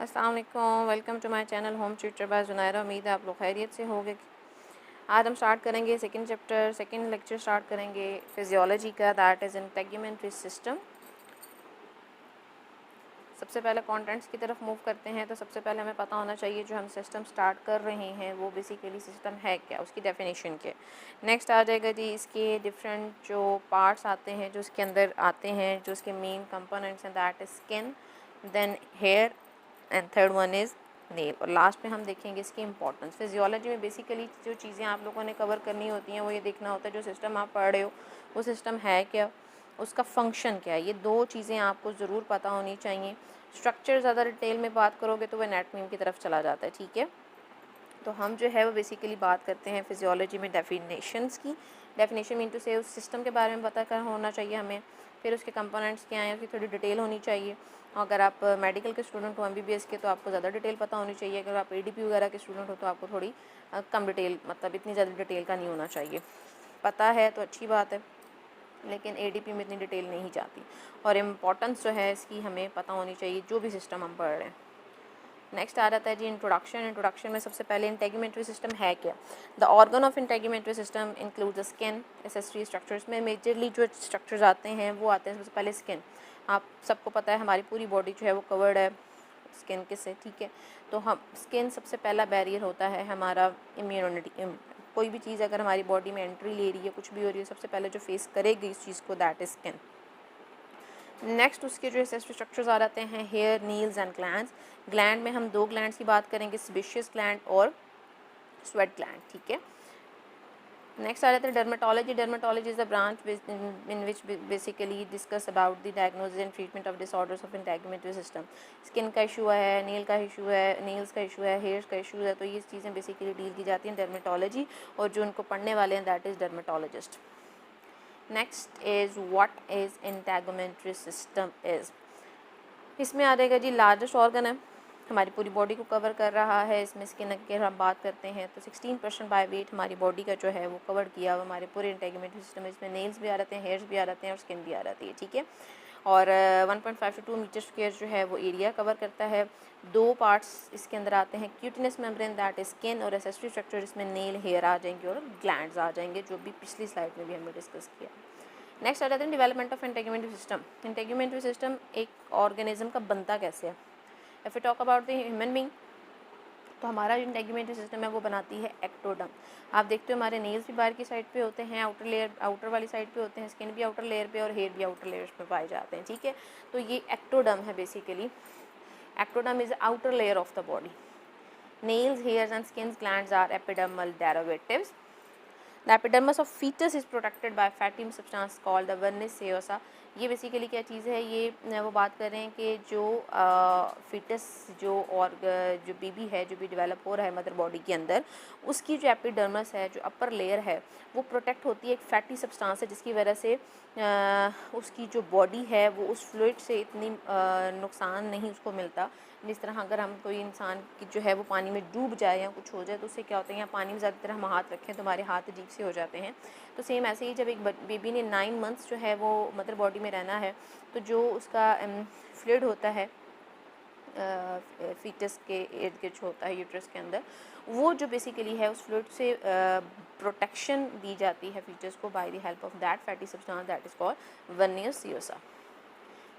अस्सलाम वालेकुम, welcome to my channel home tutor by Junaira. उम्मीद है आप लोग खैरियत से होंगे। आज हम स्टार्ट करेंगे second chapter, second lecture start करेंगे फिजियोलॉजी का, दैट इज़ इंटेगुमेंट्री सिस्टम। सबसे पहले कंटेंट्स की तरफ मूव करते हैं। तो सबसे पहले हमें पता होना चाहिए जो हम सिस्टम स्टार्ट कर रहे हैं वो बेसिकली सिस्टम है क्या, उसकी डेफिनेशन क्या। नेक्स्ट आ जाएगा जी इसके डिफरेंट जो पार्ट्स आते हैं जो इसके अंदर आते हैं, जो इसके मेन कंपोनेंट्स हैं, that is skin, then hair and third one is nail, और लास्ट में हम देखेंगे इसकी इंपॉर्टेंस। फिजियोलॉजी में बेसिकली जो चीज़ें आप लोगों ने कवर करनी होती हैं वो ये देखना होता है जो सिस्टम आप पढ़ रहे हो वो सिस्टम है क्या, उसका फंक्शन क्या है। ये दो चीज़ें आपको ज़रूर पता होनी चाहिए। स्ट्रक्चर ज़्यादा डिटेल में बात करोगे तो वो एनाटॉमी की तरफ चला जाता है, ठीक है। तो हम जो है वो बेसिकली बात करते हैं फिजियोलॉजी में डेफिनेशंस की। डेफिनेशन मीन टू से उस सिस्टम के बारे में पता कर होना चाहिए हमें, फिर उसके कंपोनेंट्स क्या हैं उसकी थोड़ी डिटेल होनी चाहिए। अगर आप मेडिकल के स्टूडेंट हो एमबीबीएस के तो आपको ज़्यादा डिटेल पता होनी चाहिए। अगर आप एडीपी वगैरह के स्टूडेंट हो तो आपको थोड़ी कम डिटेल, मतलब इतनी ज़्यादा डिटेल का नहीं होना चाहिए। पता है तो अच्छी बात है, लेकिन एडीपी में इतनी डिटेल नहीं जाती। और इम्पोर्टेंस जो है इसकी हमें पता होनी चाहिए जो भी सिस्टम हम पढ़ रहे हैं। नेक्स्ट आ जाता है जी इंट्रोडक्शन। इंट्रोडक्शन में सबसे पहले इंटेगुमेंट्री सिस्टम है क्या। The organ of integumentary system include the skin, accessory structures में मेजरली जो स्ट्रक्चर्स आते हैं वो आते हैं सबसे पहले स्किन। आप सबको पता है हमारी पूरी बॉडी जो है वो कवर्ड है स्किन के से, ठीक है। तो हम स्किन सबसे पहला बैरियर होता है हमारा इम्यूनिटी। कोई भी चीज़ अगर हमारी बॉडी में एंट्री ले रही है, कुछ भी हो रही है, सबसे पहले जो फेस करेगी इस चीज़ को दैट इज स्किन। नेक्स्ट उसके जो एसेसरी स्ट्रक्चर्स आ जाते हैं hair, nails and glands. Gland में हम दो ग्लैंड्स की बात करेंगे, सेबेशियस ग्लैंड और स्वेट ग्लैंड, ठीक है। नेक्स्ट आ जाता है dermatology. Dermatology is a branch in which basically discuss about the diagnosis and treatment of disorders of integumentary system. Skin का इशू है, नील का इशू है, नील्स का इशू है, हेयर्स का इशू है, तो ये चीज़ें बेसिकली डील की जाती हैं डर्मेटोलॉजी, और जो उनको पढ़ने वाले हैं that is dermatologist. Next is what is integumentary system is. इसमें आ जाएगा जी लार्जेस्ट ऑर्गन है, हमारी पूरी बॉडी को कवर कर रहा है। इसमें स्किन की हम बात करते हैं तो 16% बाय वेट हमारी बॉडी का जो है वो कवर किया हुआ हमारे पूरे इंटेगुमेंट्री सिस्टम में। इसमें नेल्स भी आ जाते हैं, हेयर्स भी आ जाते हैं और स्किन भी आ जाती है, ठीक है। और 1.5 to 2 मीटर स्क्वायर जो है वो एरिया कवर करता है। दो पार्ट्स इसके अंदर आते हैं, cutaneous membrane that is skin, और एसेसरी स्ट्रक्चर इसमें नेल, हेयर आ जाएंगे और ग्लैंड्स आ जाएंगे, जो भी पिछली स्लाइड में भी हमने डिस्कस किया। नेक्स्ट आ जाता है development of integumentary system. Integumentary system एक ऑर्गेनिज्म का बनता कैसे है। If you talk about the human being, तो हमारा जो इंटेगुमेंट्री सिस्टम है वो बनाती है एक्टोडर्म। आप देखते हो हमारे नेल्स भी बाहर की साइड पे होते हैं, आउटर लेयर, आउटर वाली साइड पे होते हैं, स्किन भी आउटर लेयर पे और हेयर भी आउटर लेयर्स पे पाए जाते हैं, ठीक है। तो ये एक्टोडर्म है basically. Ectoderm is outer layer of the body. Nails, hairs and skin glands are epidermal derivatives. The epidermis of fetus is protected by fatty substance called the vernis seosa। ये बेसिकली क्या चीज़ है, ये वो बात कर रहे हैं कि जो फीटस जो और जो बेबी है जो भी डेवलप हो रहा है मदर बॉडी के अंदर, उसकी जो एपिडर्मस है, जो अपर लेयर है, वो प्रोटेक्ट होती है एक फैटी सब्सटेंस है, जिसकी वजह से उसकी जो बॉडी है वो उस फ्लूइड से इतनी नुकसान नहीं उसको मिलता। जिस तरह अगर हम कोई इंसान की जो है वो पानी में डूब जाए या कुछ हो जाए तो उससे क्या होता है, या पानी में ज़्यादातर हम हाथ रखें तो हमारे हाथ अजीब से हो जाते हैं। तो सेम ऐसे ही जब एक बेबी ने 9 मंथ्स जो है वो मदर बॉडी में रहना है, तो जो उसका फ्लूइड होता है फीटस के इर्द गिर्द होता है यूट्रस के अंदर, वो जो बेसिकली है उस फ्लूइड से प्रोटेक्शन दी जाती है फीटस को by the help of that fatty substance that is called vernix caseosa.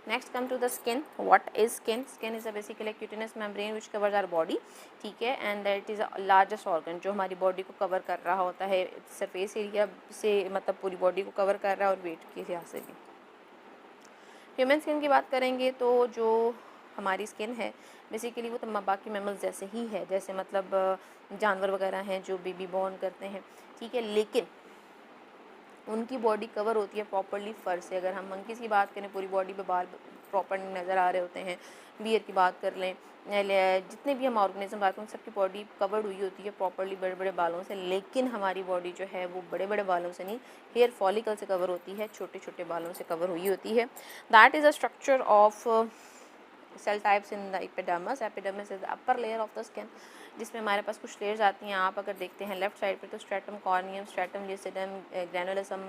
Next come to the skin. What is skin. Skin is a basically cutaneous membrane which covers our body, ठीक है, and that is a largest organ जो हमारी body को cover कर रहा होता है surface area से, मतलब पूरी बॉडी को कवर कर रहा है और वेट के लिहाज से भी। ह्यूमन स्किन की बात करेंगे तो जो हमारी स्किन है बेसिकली वो तो बाकी मैमल्स जैसे ही है, जैसे मतलब जानवर वगैरह हैं जो बेबी बॉर्न करते हैं, ठीक है, लेकिन उनकी बॉडी कवर होती है प्रॉपरली फर से। अगर हम मंकीज़ की बात करें पूरी बॉडी पे बाल प्रॉपर नज़र आ रहे होते हैं। बियर की बात कर लें, जितने भी हम ऑर्गेनिज्म बात करें सबकी बॉडी कवर्ड हुई होती है प्रॉपरली बड़े बड़े बालों से, लेकिन हमारी बॉडी जो है वो बड़े बड़े बालों से नहीं, हेयर फॉलिकल से कवर होती है, छोटे छोटे बालों से कवर हुई होती है। That is a structure of cell types in the epidermis. Epidermis is the upper layer of the skin, जिसमें हमारे पास कुछ लेयर्स आती हैं। आप अगर देखते हैं लेफ्ट साइड पे तो स्ट्रेटम कॉर्नियम, स्ट्रेटम ल्यूसिडम, ग्रैनुलोसम,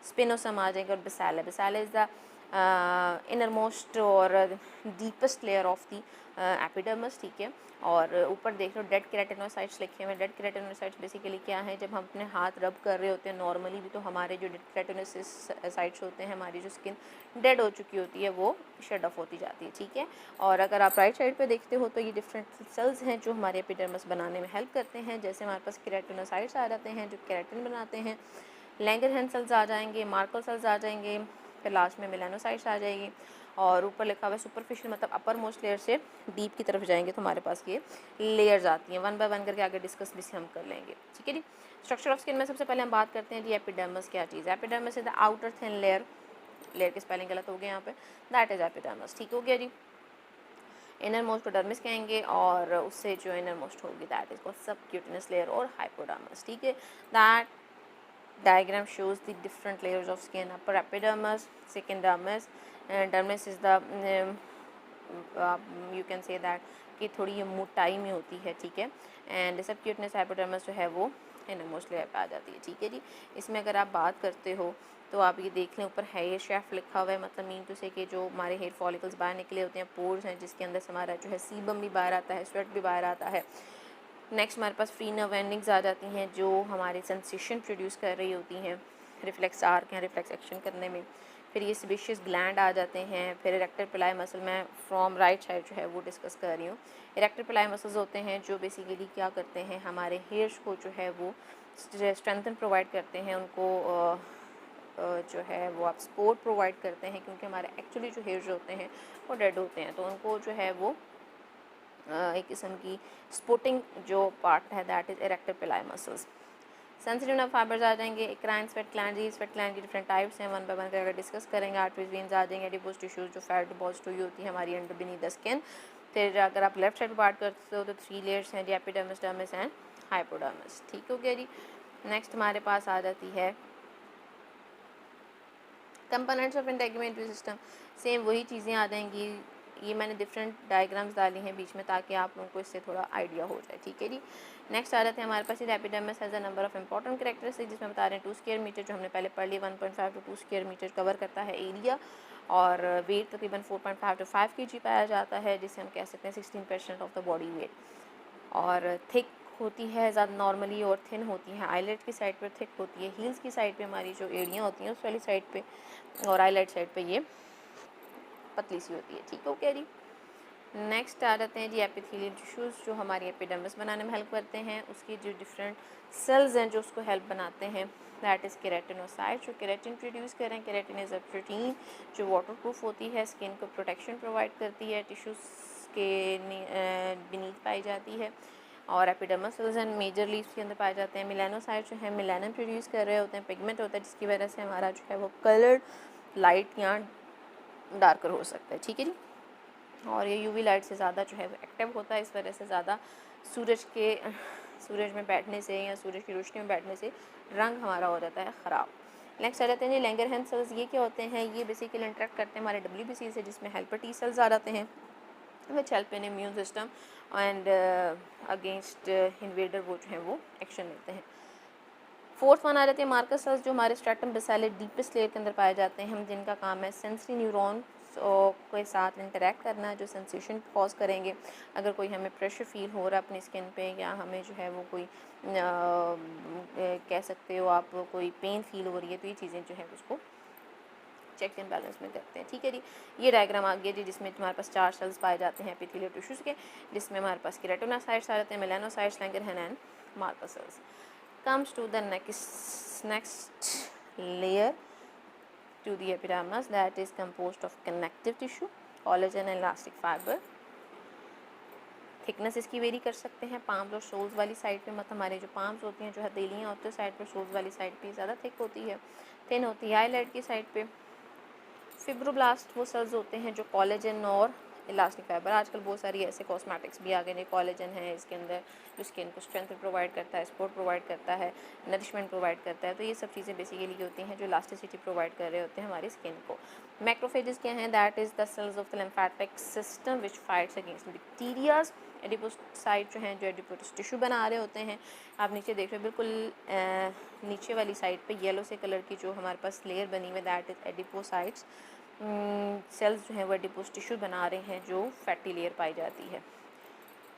स्पिनोसम आ जाएगा और बेसाला। बेसाला इज द इनर मोस्ट और deepest layer of the epidermis, ठीक है। और ऊपर देख लो डेड केराटिनोसाइट्स लिखे हुए हैं। डेड केराटिनोसाइट्स बेसिकली क्या है, जब हम अपने हाथ रब कर रहे होते हैं नॉर्मली भी, तो हमारे जो डेड केराटिनोसाइट्स होते हैं, हमारी जो स्किन डेड हो चुकी होती है वो शेड ऑफ होती जाती है, ठीक है। और अगर आप राइट साइड पे देखते हो तो ये डिफरेंट सेल्स हैं जो हमारे एपिडर्मिस बनाने में हेल्प करते हैं। जैसे हमारे पास केराटिनोसाइट्स आ जाते हैं जो केराटिन बनाते हैं, लैंगरहैंस सेल्स आ जाएंगे, मार्कर सेल्स आ जाएंगे, फिर लास्ट में मेलानोसाइट्स आ जाएगी। और ऊपर लिखा हुआ है सुपरफिशियल, मतलब अपर मोस्ट लेयर से डीप की तरफ जाएंगे तो हमारे पास ये लेयर्स आती हैं। वन बाय वन करके आगे डिस्कस भी हम कर लेंगे, ठीक है जी। स्ट्रक्चर ऑफ स्किन में सबसे पहले हम बात करते हैं जी एपिडर्मिस क्या चीज़ है। Epidermis is the outer thin layer, layer की स्पेलिंग गलत हो गया यहाँ पे, दैट इज एपिडर्मिस, ठीक हो गया जी। इनर मोस्ट को डर्मिस कहेंगे और उससे जो इनर मोस्ट होगी that is called subcutaneous layer और हाइपोडर्मिस, ठीक है। That diagram shows the different layers of skin. Upper epidermis, second dermis, dermis is the you can say that कि थोड़ी ये मोटाई में होती है, ठीक है। एंड सबक्यूटेनस हाइपोडर्मिस जो है वो इनर मोस्ट लेयर पे आ जाती है, ठीक है जी। इसमें अगर आप बात करते हो तो आप ये देख लें, ऊपर हेयर शेफ्ट लिखा हुआ है, मतलब मीन टू से कि जो हमारे हेयर फॉलिकल्स बाहर निकले होते हैं, पोर्स हैं जिसके अंदर से हमारा जो है सीबम भी बाहर आता है, स्वेट भी बाहर आता है। नेक्स्ट हमारे पास फ्री नर्व एंडिंग्स आ जाती हैं जो हमारे सेंसेशन प्रोड्यूस कर रही होती हैं, रिफ्लेक्स आर्क हैं रिफ्लेक्स एक्शन करने में। फिर ये सेबेशियस ग्लैंड आ जाते हैं। फिर इरेक्टर पिलाई मसल, मैं फ्रॉम राइट साइड जो है वो डिस्कस कर रही हूँ। इरेक्टर पिलाई मसल्स होते हैं जो बेसिकली क्या करते हैं, हमारे हेयर्स को जो है वो स्ट्रेंथन प्रोवाइड करते हैं, उनको जो है वो आप सपोर्ट प्रोवाइड करते हैं, क्योंकि हमारे एक्चुअली जो हेयर्स होते हैं वो डेड होते हैं, तो उनको जो है वो एक किस्म की स्पोर्टिंग जो पार्ट है दैट इज इरेक्टर पिलाई मसल्स। सेंसिटिव नर्व फाइबर्स आ जाएंगे, एक्राइन स्वेट ग्लैंड की डिफरेंट टाइप्स हैं, वन बाय वन करके डिस्कस करेंगे। आर्टरीज वेन्स आ जाएंगे, एडिपोज टिश्यूज जो फैट डिपॉजिट हुई होती है हमारी अंडर बीनीथ द स्किन। फिर अगर आप लेफ्ट साइड बात करते हो तो 3 लेयर्स हैं, एपिडर्मिस, डर्मिस एंड हाइपोडर्मिस, ठीक हो गया जी। नेक्स्ट हमारे पास आ जाती है components of integumentary system. Same वही चीज़ें आ जाएंगी, ये मैंने डिफरेंट डायग्राम्स डाली हैं बीच में ताकि आप लोगों को इससे थोड़ा आइडिया हो जाए, ठीक है जी। नेक्स्ट आ जाते हैं हमारे पास epidermis has a number of important characteristics, जिसमें बता रहे हैं 2 स्क्वायर मीटर, जो हमने पहले पढ़ ली, 1.5 to 2 स्क्वायर मीटर कवर करता है एरिया, और वेट तकरीबन 4.5 to 5 kg पाया जाता है, जिसे हम कह सकते हैं 16% ऑफ द बॉडी वेट। और थिक होती है ज़्यादा नॉर्मली, और थिन होती है आईलेट की साइड पर, थिक होती है हील्स की साइड पे, हमारी जो एड़ियाँ होती हैं उस वाली साइड पे, और आईलेट साइड पे ये पतली सी होती है, ठीक हो क्या जी। नेक्स्ट आ जाते हैं जी एपिथेलियल टिश्यूज़, जो हमारी एपिडर्मिस बनाने में हेल्प करते हैं। उसकी जो डिफरेंट सेल्स हैं जो उसको हेल्प बनाते हैं, दैट इज़ केराटिनोसाइट्स, जो केराटिन प्रोड्यूस करें। केराटिन इज़ अ प्रोटीन जो वाटर प्रूफ होती है, स्किन को प्रोटेक्शन प्रोवाइड करती है, टिश्यूज़ के बीनीथ पाई जाती है। और epidermis cells and major leaves के अंदर पाए जाते हैं। मेलानोसाइट्स जो है मेलानिन प्रोड्यूस कर रहे होते हैं, पिगमेंट होता है जिसकी वजह से हमारा जो है वो कलर लाइट या डार्कर हो सकता है, ठीक है जी। और ये यूवी लाइट से ज़्यादा जो है वो एक्टिव होता है, इस वजह से ज़्यादा सूरज में बैठने से या सूरज की रोशनी में बैठने से रंग हमारा हो जाता है ख़राब। नेक्स्ट आ जाते हैं जी लैंगरहैंस सेल्स। ये क्या होते हैं, ये बेसिकली इंटरेक्ट करते हैं हमारे WBC से, जिसमें हेल्पर टी सेल्स आ जाते हैं, which help in immune system and against invader वो जो है वो एक्शन लेते हैं। फोर्थ वन आ जाते हैं मार्कर सेल्स, जो हमारे स्ट्रैटम बेसिली डीपेस्ट लेयर के अंदर पाए जाते हैं, हम जिनका काम है सेंसरी न्यूरॉन के साथ इंटरेक्ट करना, जो सेंसेशन कॉज करेंगे। अगर कोई हमें प्रेशर फील हो रहा है अपनी स्किन पे, या हमें जो है वो कोई कह सकते हो आप कोई पेन फील हो रही है, तो ये चीज़ें जो है उसको चेक एंड बैलेंस में करते हैं, ठीक है जी। ये डायग्राम आ गया जी, जिसमें हमारे पास 4 सेल्स पाए जाते हैं एपिथेलियल टिश्यूज़ के, जिसमें हमारे पास केराटिनोसाइट्स आ जाते हैं, melanocytes, Langerhans and marker cells. Comes to the next layer to the epidermis, that is composed of connective tissue, collagen and elastic fiber. Thickness इसकी वेरी कर सकते हैं, पाम्स और शोल्स वाली साइड पे, मतलब हमारे जो पाम्स होती हैं जो हथेलियाँ होती हैं साइड पर, शोल्स वाली साइड पे ज़्यादा थिक होती है, थिन होती है आईलेट की साइड पे। फिब्रोब्लास्ट वो सेल्स होते हैं जो कोलेजन और इलास्टिक फाइबर, आजकल बहुत सारी ऐसे कॉस्मेटिक्स भी आ गए हैं, कोलेजन है इसके अंदर जो स्किन को स्ट्रेंथ प्रोवाइड करता है, सपोर्ट प्रोवाइड करता है, नरिशमेंट प्रोवाइड करता है, तो ये सब चीज़ें बेसिकली होती हैं जो इलास्टिसिटी प्रोवाइड कर रहे होते हैं हमारी स्किन को। मैक्रोफेजेस क्या हैं, that is the cells of the lymphatic system which fights against bacterias. Adipocyte जो हैं जो एडिपोस टिश्यू बना रहे होते हैं, आप नीचे देख रहे हो बिल्कुल नीचे वाली साइड पे येलो से कलर की जो हमारे पास लेयर बनी हुई है, दैट इज़ एडिपोसाइट्स। सेल्स जो हैं वो एडिपोज टिश्यू बना रहे हैं जो फैटी लेयर पाई जाती है।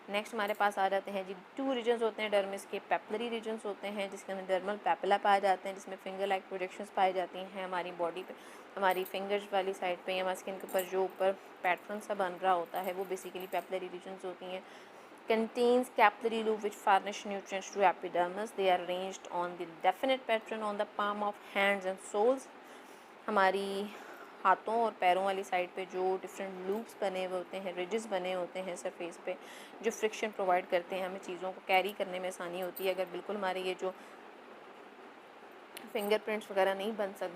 नेक्स्ट हमारे पास आ जाते हैं जी, 2 रीजन्स होते हैं डर्मिस के, पेपलरी रीजन्स होते हैं जिसके अंदर डर्मल पेपिला पाए जाते हैं, जिसमें फिंगर लाइक प्रोजेक्शंस पाई जाती हैं हमारी बॉडी पे, हमारी फिंगर्स वाली साइड पे या हमारी स्किन के ऊपर जो ऊपर पैटर्न सा बन रहा होता है वो बेसिकली पेपलरी रीजन्स होती हैं। Contains capillary loop which furnish nutrients to epidermis. They are arranged on the definite pattern on the palm of hands and soles. हमारी हाथों और पैरों वाली साइड पे जो डिफरेंट लूप्स बने हुए होते हैं, रिजेस बने होते हैं सरफेस पे, जो फ्रिक्शन प्रोवाइड करते हैं, हमें चीज़ों को कैरी करने में आसानी होती है। अगर बिल्कुल हमारे ये जो फिंगरप्रिंट्स वगैरह नहीं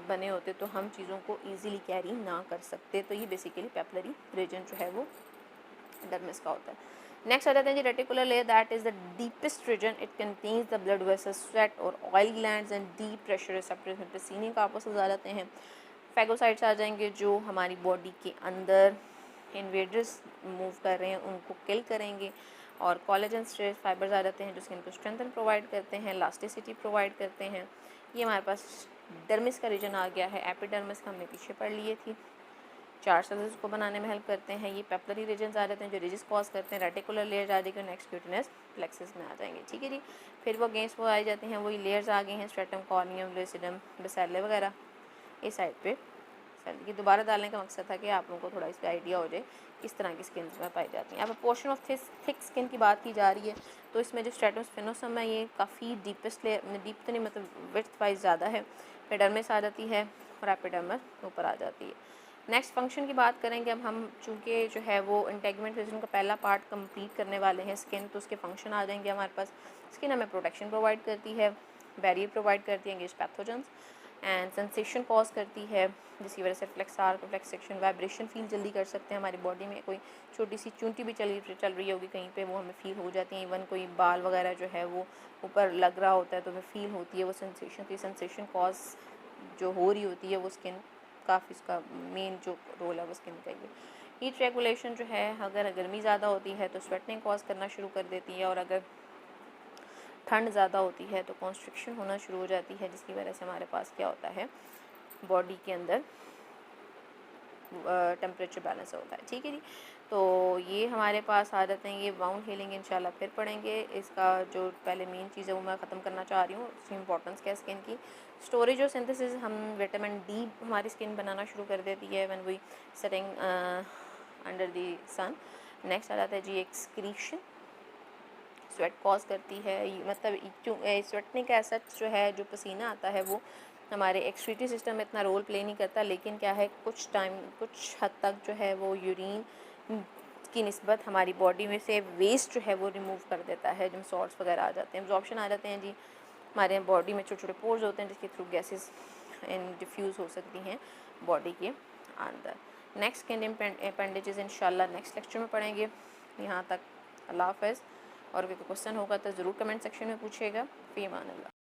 बने होते तो हम चीज़ों को ईजिली कैरी ना कर सकते। तो ये बेसिकली पेपलरी रीजन जो है वो डर्मिस का होता है। नेक्स्ट आ जाते हैं जी reticular layer, that is the deepest region. It contains the blood vessels, sweat और oil glands and deep pressure receptors में पसीने का आपस आ जाते हैं। फैगोसाइट्स आ जाएंगे जो हमारी बॉडी के अंदर इन्वेडर्स मूव कर रहे हैं उनको किल करेंगे। और कोलेजन स्ट्रेस फाइबर्स आ जाते हैं जो स्किन को स्ट्रेंथन प्रोवाइड करते हैं, इलास्टिसिटी प्रोवाइड करते हैं। ये हमारे पास डर्मिस का रीजन आ गया है। एपिडर्मिस का हमने पीछे पढ़ लिए थी, 4 सेल्स को बनाने में हेल्प करते हैं। ये पेपलरी रीजन्स आ जाते हैं जो रिजिस कॉज करते हैं। रेटिकुलर लेयर्स आ जाएगी, नेक्स्ट क्यूटिनस प्लेक्सस में आ जाएंगे, ठीक है जी। फिर वो अगेंस्ट वो आ जाते हैं, वही लेयर्स आ गए हैं, स्ट्रेटम, कॉर्नियम, लुसिडम, बेसेले वगैरह इस साइड पे। ये दोबारा डालने का मकसद था कि आप लोगों को थोड़ा इस पर आइडिया हो जाए किस तरह की स्किन में पाई जाती हैं। अब पोर्शन ऑफ थिक स्किन की बात की जा रही है तो इसमें जो स्ट्रेटम स्पिनोसम है ये काफ़ी डीपेस्ट लेयर, डीप तो नहीं मतलब विड्थ वाइज ज़्यादा है। एपिडर्मिस आ जाती है और एपिडर्मिस ऊपर आ जाती है। नेक्स्ट फंक्शन की बात करेंगे अब हम, चूँकि जो है वो इंटेगमेंट रीजन का पहला पार्ट कंप्लीट करने वाले हैं स्किन, तो उसके फंक्शन आ जाएंगे हमारे पास। स्किन हमें प्रोटेक्शन प्रोवाइड करती है, बैरियर प्रोवाइड करती है against pathogens, and sensation cause करती है जिसकी वजह से flex arc, flex section, vibration feel जल्दी कर सकते हैं। हमारी बॉडी में कोई छोटी सी चूंटी भी चल रही होगी कहीं पे, वो हमें फील हो जाती है। इवन कोई बाल वगैरह जो है वो ऊपर लग रहा होता है तो हमें फील होती है वो सेंसेशन। तो सेंसेशन कॉज जो हो रही होती है वो स्किन, काफ़ी उसका मेन जो रोल है वो स्किन का ही। हीट रेगुलेशन जो है, अगर गर्मी ज़्यादा होती है तो स्वेटिंग कॉज करना शुरू कर देती है, और अगर ठंड ज़्यादा होती है तो कॉन्स्ट्रिक्शन होना शुरू हो जाती है, जिसकी वजह से हमारे पास क्या होता है, बॉडी के अंदर टेम्परेचर बैलेंस होता है, ठीक है जी। तो ये हमारे पास आ जाते हैं। ये वाउंड हीलिंग इंशाल्लाह फिर पढ़ेंगे। इसका जो पहले मेन चीज़ है वो मैं ख़त्म करना चाह रही हूँ, उसकी इंपॉर्टेंस क्या है स्किन की। स्टोरेज और सिंथेसिस, हम विटामिन डी हमारी स्किन बनाना शुरू कर देती है when we setting under the sun. Next आ जाता है जी एक्सक्रीशन, स्वेट कॉज करती है, मतलब स्वेटनिंग का एसेट जो है, जो पसीना आता है वो हमारे एक्सक्रीटरी सिस्टम में इतना रोल प्ले नहीं करता, लेकिन क्या है कुछ हद तक जो है वो यूरिन की निस्बत हमारी बॉडी में से वेस्ट जो है वो रिमूव कर देता है, जो सॉल्ट्स वगैरह आ जाते हैं, एब्जॉर्प्शन आ जाते हैं जी। हमारे बॉडी में छोटे छोटे पोर्स होते हैं जिसके थ्रू गैसेस डिफ्यूज़ हो सकती हैं बॉडी के अंदर। नेक्स्ट स्किन अपेंडेजेस इंशाल्लाह नेक्स्ट लेक्चर में पढ़ेंगे। यहाँ तक अल्लाह हाफ़िज़। और कोई क्वेश्चन होगा तो ज़रूर कमेंट सेक्शन में पूछिएगा। फ़ी अमान अल्लाह।